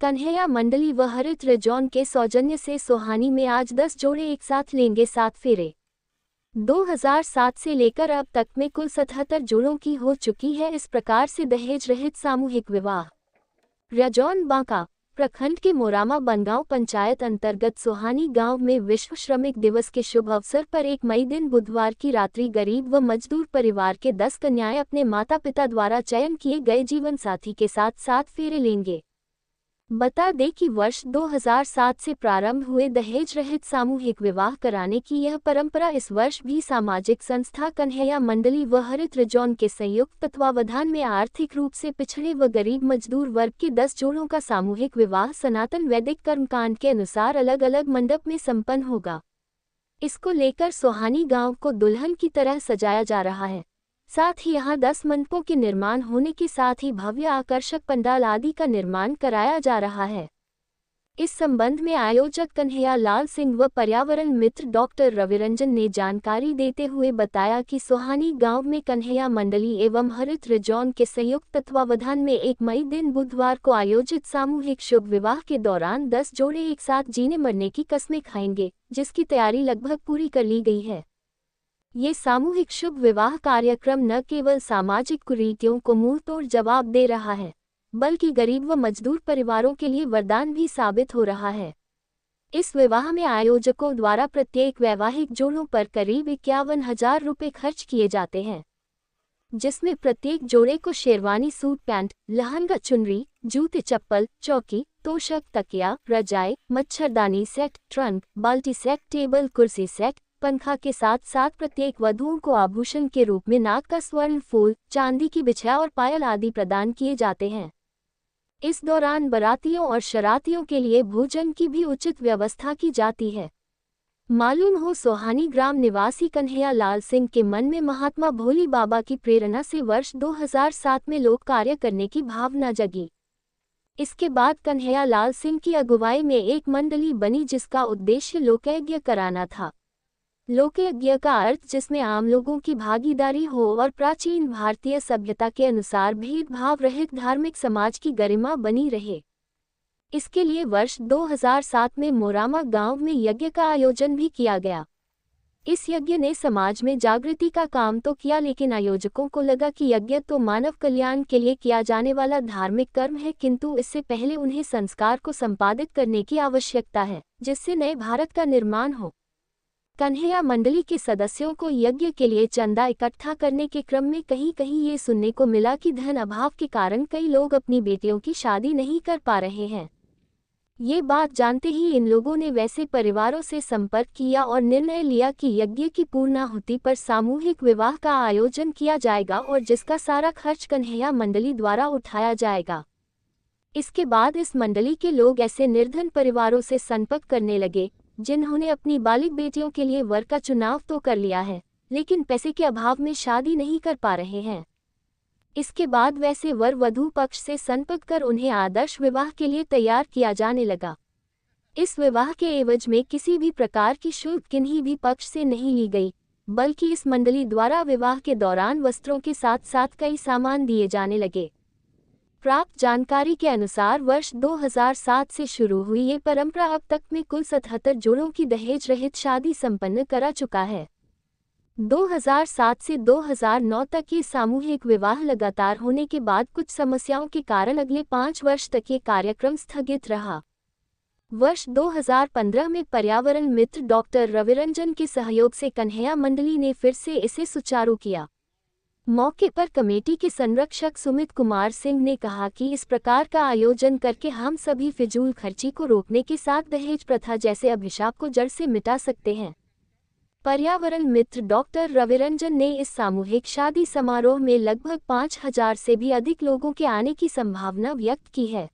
कन्हैया मंडली व हरित रेजॉन के सौजन्य से सोहानी में आज 10 जोड़े एक साथ लेंगे 7 फेरे। 2007 से लेकर अब तक में कुल 77 जोड़ों की हो चुकी है इस प्रकार से दहेज रहित सामूहिक विवाह। रेजॉन बांका प्रखंड के मोरामा बनगांव पंचायत अंतर्गत सोहानी गांव में विश्व श्रमिक दिवस के शुभ अवसर पर 1 मई दिन बुधवार की रात्रि गरीब व मजदूर परिवार के 10 कन्याएं अपने माता पिता द्वारा चयन किए गए जीवन साथी के साथ 7 फेरे लेंगे। बता दें कि वर्ष 2007 से प्रारंभ हुए दहेज रहित सामूहिक विवाह कराने की यह परंपरा इस वर्ष भी सामाजिक संस्था कन्हैया मंडली व हरित रेजॉन के संयुक्त तत्वावधान में आर्थिक रूप से पिछड़े व गरीब मजदूर वर्ग के 10 जोड़ों का सामूहिक विवाह सनातन वैदिक कर्मकांड के अनुसार अलग अलग मंडप में संपन्न होगा। इसको लेकर सोहानी गाँव को दुल्हन की तरह सजाया जा रहा है। साथ ही यहाँ 10 मंडपों के निर्माण होने के साथ ही भव्य आकर्षक पंडाल आदि का निर्माण कराया जा रहा है। इस संबंध में आयोजक कन्हैया लाल सिंह व पर्यावरण मित्र डॉक्टर रविरंजन ने जानकारी देते हुए बताया कि सोहानी गांव में कन्हैया मंडली एवं हरित रेजॉन के संयुक्त तत्वावधान में 1 मई दिन बुधवार को आयोजित सामूहिक शुभ विवाह के दौरान 10 जोड़े एक साथ जीने मरने की कस्में खाएंगे, जिसकी तैयारी लगभग पूरी कर ली गई है। ये सामूहिक शुभ विवाह कार्यक्रम न केवल सामाजिक कुरीतियों को मुंहतोड़ जवाब दे रहा है, बल्कि गरीब व मजदूर परिवारों के लिए वरदान भी साबित हो रहा है। इस विवाह में आयोजकों द्वारा प्रत्येक वैवाहिक जोड़ों पर करीब 51,000 रुपये खर्च किए जाते हैं, जिसमें प्रत्येक जोड़े को शेरवानी सूट पैंट, लहंगा चुनरी, जूते चप्पल, चौकी, तोशक, तकिया, रजाई, मच्छरदानी सेट, ट्रंक, बाल्टी सेट, टेबल कुर्सी सेट, पंखा के साथ साथ प्रत्येक वधुओं को आभूषण के रूप में नाक का स्वर्ण फूल, चांदी की बिछिया और पायल आदि प्रदान किए जाते हैं। इस दौरान बारातियों और शरातियों के लिए भोजन की भी उचित व्यवस्था की जाती है। मालूम हो सोहानी ग्राम निवासी कन्हैया लाल सिंह के मन में महात्मा भोली बाबा की प्रेरणा से वर्ष 2007 में लोक कार्य करने की भावना जगी। इसके बाद कन्हैया लाल सिंह की अगुवाई में एक मंडली बनी जिसका उद्देश्य लोकयज्ञ कराना था। लोकयज्ञ का अर्थ जिसमें आम लोगों की भागीदारी हो और प्राचीन भारतीय सभ्यता के अनुसार भेदभाव रहित धार्मिक समाज की गरिमा बनी रहे। इसके लिए वर्ष 2007 में मोरामा गांव में यज्ञ का आयोजन भी किया गया। इस यज्ञ ने समाज में जागृति का काम तो किया, लेकिन आयोजकों को लगा कि यज्ञ तो मानव कल्याण के लिए किया जाने वाला धार्मिक कर्म है, किंतु इससे पहले उन्हें संस्कार को संपादित करने की आवश्यकता है, जिससे नए भारत का निर्माण हो। कन्हैया मंडली के सदस्यों को यज्ञ के लिए चंदा इकट्ठा करने के क्रम में कहीं कहीं ये सुनने को मिला कि धन अभाव के कारण कई लोग अपनी बेटियों की शादी नहीं कर पा रहे हैं। ये बात जानते ही इन लोगों ने वैसे परिवारों से संपर्क किया और निर्णय लिया कि यज्ञ की पूर्णाहुति पर सामूहिक विवाह का आयोजन किया जाएगा और जिसका सारा खर्च कन्हैया मंडली द्वारा उठाया जाएगा। इसके बाद इस मंडली के लोग ऐसे निर्धन परिवारों से संपर्क करने लगे जिन्होंने अपनी बालिग बेटियों के लिए वर का चुनाव तो कर लिया है, लेकिन पैसे के अभाव में शादी नहीं कर पा रहे हैं। इसके बाद वैसे वर वधू पक्ष से संपर्क कर उन्हें आदर्श विवाह के लिए तैयार किया जाने लगा। इस विवाह के एवज में किसी भी प्रकार की शुल्क किन्हीं भी पक्ष से नहीं ली गई, बल्कि इस मंडली द्वारा विवाह के दौरान वस्त्रों के साथ साथ कई सामान दिए जाने लगे। प्राप्त जानकारी के अनुसार वर्ष 2007 से शुरू हुई ये परंपरा अब तक में कुल 77 जोड़ों की दहेज रहित शादी संपन्न करा चुका है। 2007 से 2009 तक ये सामूहिक विवाह लगातार होने के बाद कुछ समस्याओं के कारण अगले 5 वर्ष तक ये कार्यक्रम स्थगित रहा। वर्ष 2015 में पर्यावरण मित्र डॉक्टर रविरंजन के सहयोग से कन्हैया मंडली ने फिर से इसे सुचारू किया। मौके पर कमेटी के संरक्षक सुमित कुमार सिंह ने कहा कि इस प्रकार का आयोजन करके हम सभी फिजूल खर्ची को रोकने के साथ दहेज प्रथा जैसे अभिशाप को जड़ से मिटा सकते हैं। पर्यावरण मित्र डॉक्टर रविरंजन ने इस सामूहिक शादी समारोह में लगभग 5,000 से भी अधिक लोगों के आने की संभावना व्यक्त की है।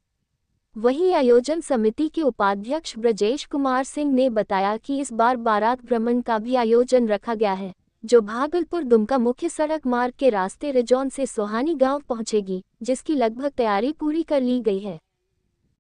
वहीं आयोजन समिति के उपाध्यक्ष ब्रजेश कुमार सिंह ने बताया कि इस बार बारात भ्रमण का भी आयोजन रखा गया है, जो भागलपुर दुमका मुख्य सड़क मार्ग के रास्ते रेजॉन से सोहानी गांव पहुंचेगी, जिसकी लगभग तैयारी पूरी कर ली गई है।